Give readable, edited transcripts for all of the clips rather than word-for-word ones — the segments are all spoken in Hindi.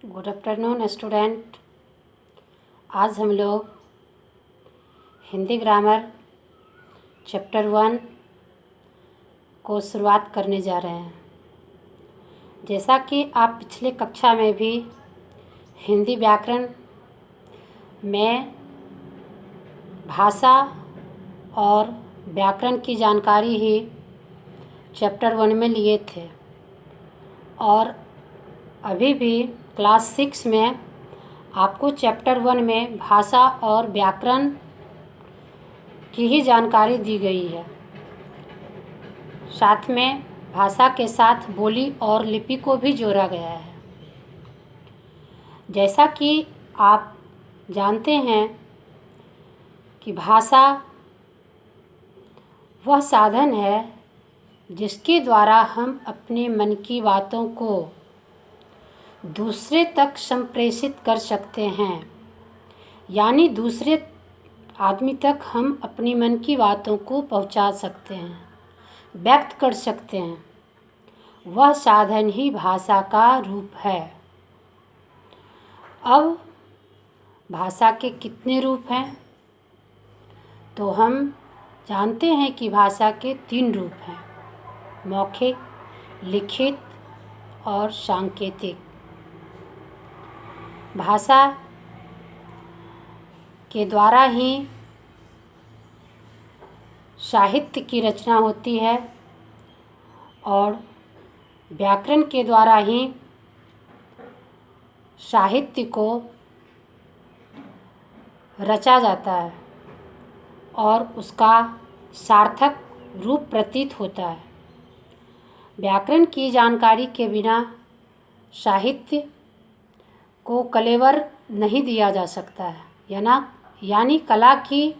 Good afternoon student. आज हम लोग हिंदी ग्रामर चैप्टर 1 को शुरुआत करने जा रहे हैं। जैसा कि आप पिछले कक्षा में भी हिंदी व्याकरण में भाषा और व्याकरण की जानकारी ही चैप्टर 1 में लिए थे, और अभी भी क्लास 6 में आपको चैप्टर 1 में भाषा और व्याकरण की ही जानकारी दी गई है। साथ में भाषा के साथ बोली और लिपि को भी जोड़ा गया है। जैसा कि आप जानते हैं कि भाषा वह साधन है जिसके द्वारा हम अपने मन की बातों को दूसरे तक संप्रेषित कर सकते हैं, यानी दूसरे आदमी तक हम अपनी मन की बातों को पहुंचा सकते हैं, व्यक्त कर सकते हैं। वह साधन ही भाषा का रूप है। अब भाषा के कितने रूप हैं? तो हम जानते हैं कि भाषा के 3 रूप हैं: मौखिक, लिखित और सांकेतिक। भाषा के द्वारा ही साहित्य की रचना होती है और व्याकरण के द्वारा ही साहित्य को रचा जाता है और उसका सार्थक रूप प्रतीत होता है। व्याकरण की जानकारी के बिना साहित्य को कलेवर नहीं दिया जा सकता है, यानी कला की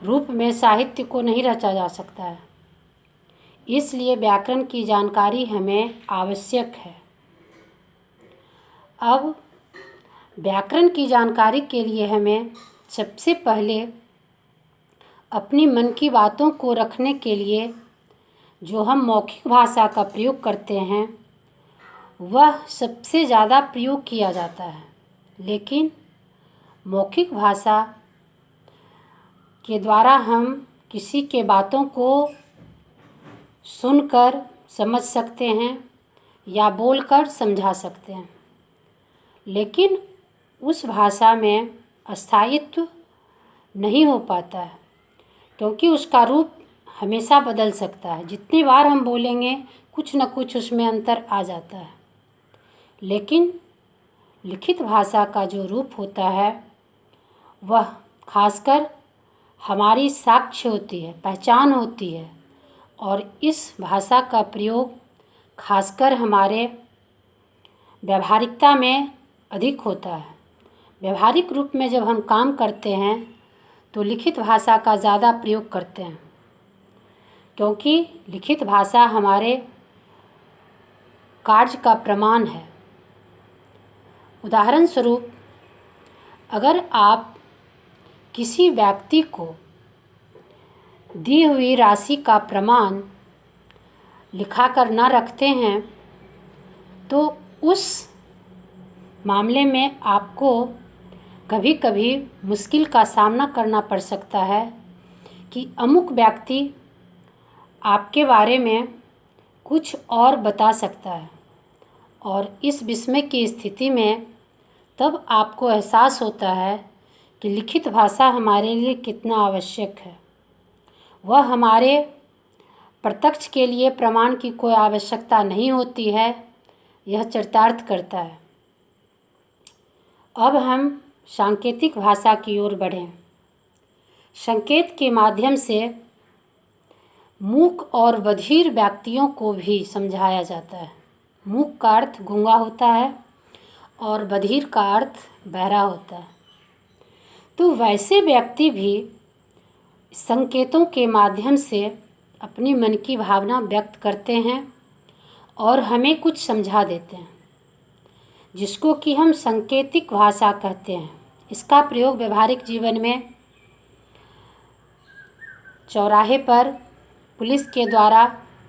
रूप में साहित्य को नहीं रचा जा सकता है। इसलिए व्याकरण की जानकारी हमें आवश्यक है। अब व्याकरण की जानकारी के लिए हमें सबसे पहले अपनी मन की बातों को रखने के लिए जो हम मौखिक भाषा का प्रयोग करते हैं वह सबसे ज़्यादा प्रयोग किया जाता है। लेकिन मौखिक भाषा के द्वारा हम किसी के बातों को सुनकर समझ सकते हैं या बोलकर समझा सकते हैं, लेकिन उस भाषा में स्थायित्व नहीं हो पाता है, क्योंकि उसका रूप हमेशा बदल सकता है। जितनी बार हम बोलेंगे कुछ न कुछ उसमें अंतर आ जाता है। लेकिन लिखित भाषा का जो रूप होता है वह खासकर हमारी साक्ष्य होती है, पहचान होती है, और इस भाषा का प्रयोग खासकर हमारे व्यावहारिकता में अधिक होता है। व्यावहारिक रूप में जब हम काम करते हैं तो लिखित भाषा का ज़्यादा प्रयोग करते हैं, क्योंकि लिखित भाषा हमारे कार्य का प्रमाण है। उदाहरण स्वरूप, अगर आप किसी व्यक्ति को दी हुई राशि का प्रमाण लिखाकर न रखते हैं तो उस मामले में आपको कभी कभी मुश्किल का सामना करना पड़ सकता है कि अमुक व्यक्ति आपके बारे में कुछ और बता सकता है, और इस विस्मय की स्थिति में तब आपको एहसास होता है कि लिखित भाषा हमारे लिए कितना आवश्यक है। वह हमारे प्रत्यक्ष के लिए प्रमाण की कोई आवश्यकता नहीं होती है, यह चरितार्थ करता है। अब हम सांकेतिक भाषा की ओर बढ़ें। संकेत के माध्यम से मूक और बधिर व्यक्तियों को भी समझाया जाता है। मूक का अर्थ गूंगा होता है और बधिर का अर्थ बहरा होता है। तो वैसे व्यक्ति भी संकेतों के माध्यम से अपनी मन की भावना व्यक्त करते हैं और हमें कुछ समझा देते हैं, जिसको कि हम सांकेतिक भाषा कहते हैं। इसका प्रयोग व्यवहारिक जीवन में चौराहे पर पुलिस के द्वारा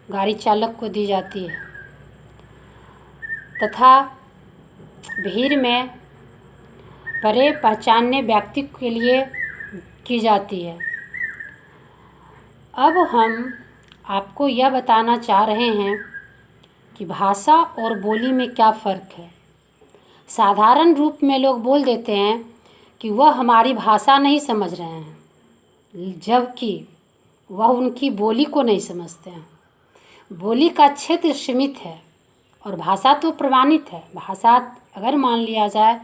गाड़ी चालक को दी जाती है, तथा भीड़ में परे पहचानने व्यक्ति के लिए की जाती है। अब हम आपको यह बताना चाह रहे हैं कि भाषा और बोली में क्या फ़र्क है। साधारण रूप में लोग बोल देते हैं कि वह हमारी भाषा नहीं समझ रहे हैं, जबकि वह उनकी बोली को नहीं समझते हैं। बोली का क्षेत्र सीमित है और भाषा तो प्रमाणित है। भाषा अगर मान लिया जाए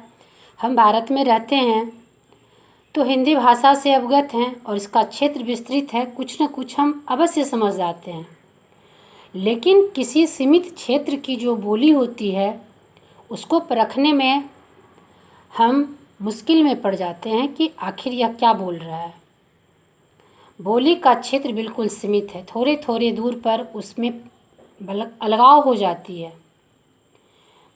हम भारत में रहते हैं तो हिंदी भाषा से अवगत हैं और इसका क्षेत्र विस्तृत है, कुछ न कुछ हम अवश्य समझ जाते हैं। लेकिन किसी सीमित क्षेत्र की जो बोली होती है उसको परखने में हम मुश्किल में पड़ जाते हैं कि आखिर यह क्या बोल रहा है। बोली का क्षेत्र बिल्कुल सीमित है, थोड़े थोड़े दूर पर उसमें अलगाव हो जाती है।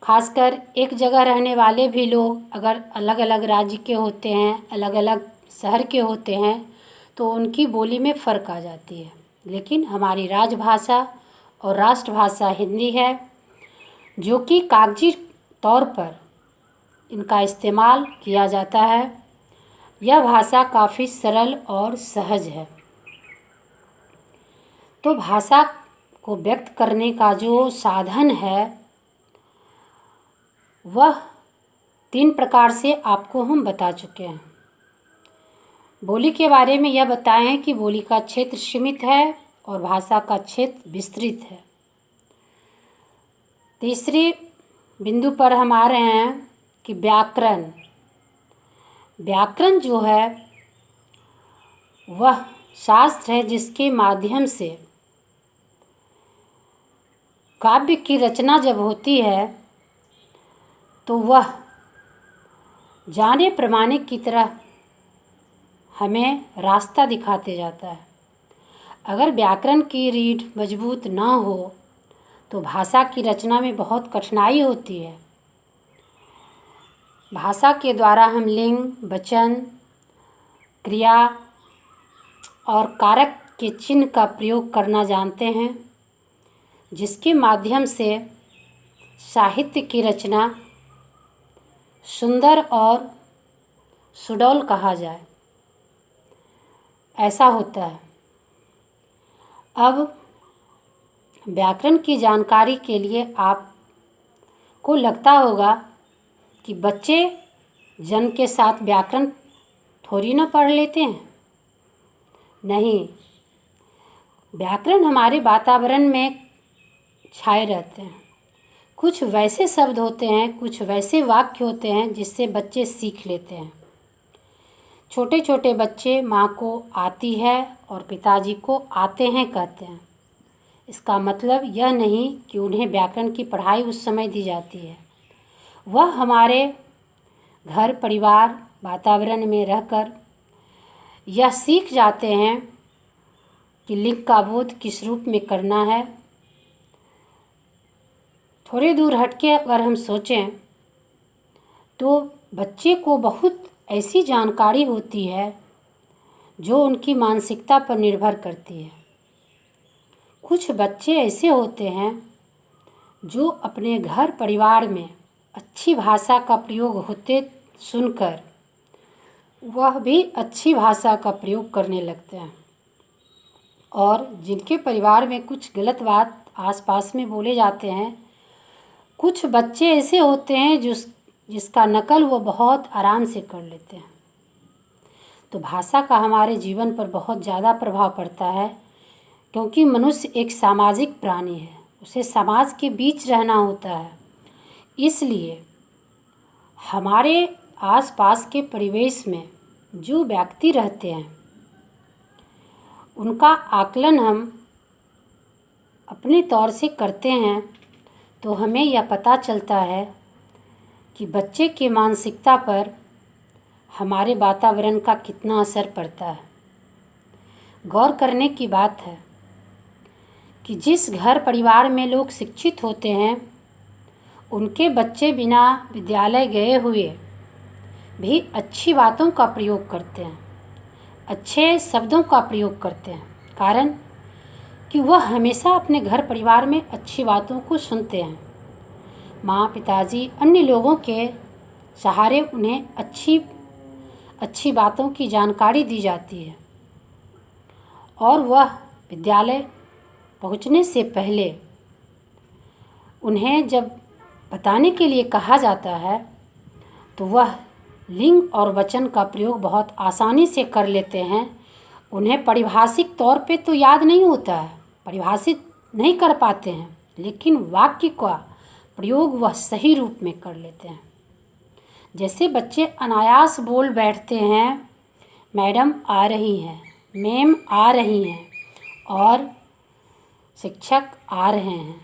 खासकर एक जगह रहने वाले भी लोग अगर अलग अलग राज्य के होते हैं, अलग अलग शहर के होते हैं, तो उनकी बोली में फ़र्क आ जाती है। लेकिन हमारी राजभाषा और राष्ट्रभाषा हिंदी है, जो कि कागजी तौर पर इनका इस्तेमाल किया जाता है। यह भाषा काफ़ी सरल और सहज है। तो भाषा को व्यक्त करने का जो साधन है वह 3 प्रकार से आपको हम बता चुके हैं। बोली के बारे में यह बताएं हैं कि बोली का क्षेत्र सीमित है और भाषा का क्षेत्र विस्तृत है। तीसरे बिंदु पर हम आ रहे हैं कि व्याकरण जो है वह शास्त्र है जिसके माध्यम से काव्य की रचना जब होती है तो वह जाने प्रमाणे की तरह हमें रास्ता दिखाते जाता है। अगर व्याकरण की रीढ़ मजबूत ना हो तो भाषा की रचना में बहुत कठिनाई होती है। भाषा के द्वारा हम लिंग, वचन, क्रिया और कारक के चिन्ह का प्रयोग करना जानते हैं, जिसके माध्यम से साहित्य की रचना सुंदर और सुडौल कहा जाए, ऐसा होता है। अब व्याकरण की जानकारी के लिए आपको लगता होगा कि बच्चे जन्म के साथ व्याकरण थोड़ी ना पढ़ लेते हैं। नहीं, व्याकरण हमारे वातावरण में छाए रहते हैं। कुछ वैसे शब्द होते हैं, कुछ वैसे वाक्य होते हैं जिससे बच्चे सीख लेते हैं। छोटे छोटे बच्चे माँ को आती है और पिताजी को आते हैं कहते हैं। इसका मतलब यह नहीं कि उन्हें व्याकरण की पढ़ाई उस समय दी जाती है। वह हमारे घर परिवार वातावरण में रहकर यह सीख जाते हैं कि लिंग का बोध किस रूप में करना है। थोड़ी दूर हटके अगर हम सोचें तो बच्चे को बहुत ऐसी जानकारी होती है जो उनकी मानसिकता पर निर्भर करती है। कुछ बच्चे ऐसे होते हैं जो अपने घर परिवार में अच्छी भाषा का प्रयोग होते सुनकर वह भी अच्छी भाषा का प्रयोग करने लगते हैं, और जिनके परिवार में कुछ गलत बात आसपास में बोले जाते हैं, कुछ बच्चे ऐसे होते हैं जिसका नकल वो बहुत आराम से कर लेते हैं। तो भाषा का हमारे जीवन पर बहुत ज़्यादा प्रभाव पड़ता है, क्योंकि मनुष्य एक सामाजिक प्राणी है, उसे समाज के बीच रहना होता है। इसलिए हमारे आसपास के परिवेश में जो व्यक्ति रहते हैं उनका आकलन हम अपने तौर से करते हैं, तो हमें यह पता चलता है कि बच्चे की मानसिकता पर हमारे वातावरण का कितना असर पड़ता है। गौर करने की बात है कि जिस घर परिवार में लोग शिक्षित होते हैं उनके बच्चे बिना विद्यालय गए हुए भी अच्छी बातों का प्रयोग करते हैं, अच्छे शब्दों का प्रयोग करते हैं, कारण कि वह हमेशा अपने घर परिवार में अच्छी बातों को सुनते हैं। माँ, पिताजी, अन्य लोगों के सहारे उन्हें अच्छी बातों की जानकारी दी जाती है और वह विद्यालय पहुँचने से पहले उन्हें जब बताने के लिए कहा जाता है तो वह लिंग और वचन का प्रयोग बहुत आसानी से कर लेते हैं। उन्हें पारिभाषिक तौर पे तो याद नहीं होता है, परिभाषित नहीं कर पाते हैं, लेकिन वाक्य का प्रयोग वह सही रूप में कर लेते हैं। जैसे बच्चे अनायास बोल बैठते हैं, मैडम आ रही हैं, मैम आ रही हैं और शिक्षक आ रहे हैं।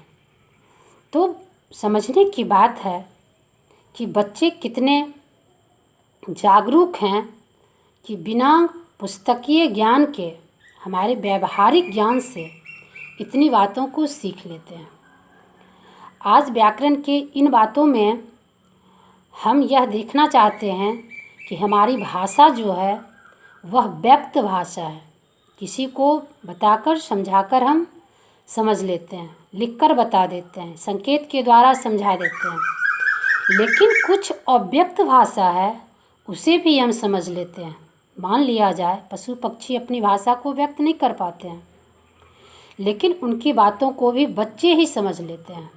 तो समझने की बात है कि बच्चे कितने जागरूक हैं कि बिना पुस्तकीय ज्ञान के हमारे व्यावहारिक ज्ञान से इतनी बातों को सीख लेते हैं। आज व्याकरण के इन बातों में हम यह देखना चाहते हैं कि हमारी भाषा जो है वह व्यक्त भाषा है। किसी को बताकर समझाकर हम समझ लेते हैं, लिखकर बता देते हैं, संकेत के द्वारा समझा देते हैं, लेकिन कुछ अव्यक्त भाषा है उसे भी हम समझ लेते हैं। मान लिया जाए पशु पक्षी अपनी भाषा को व्यक्त नहीं कर पाते हैं, लेकिन उनकी बातों को भी बच्चे ही समझ लेते हैं।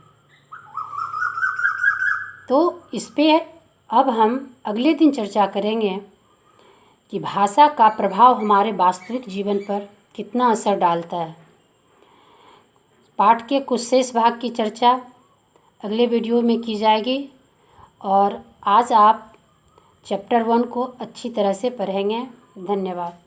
तो इस पे अब हम अगले दिन चर्चा करेंगे कि भाषा का प्रभाव हमारे वास्तविक जीवन पर कितना असर डालता है। पाठ के कुछ शेष भाग की चर्चा अगले वीडियो में की जाएगी और आज आप चैप्टर 1 को अच्छी तरह से पढ़ेंगे। धन्यवाद।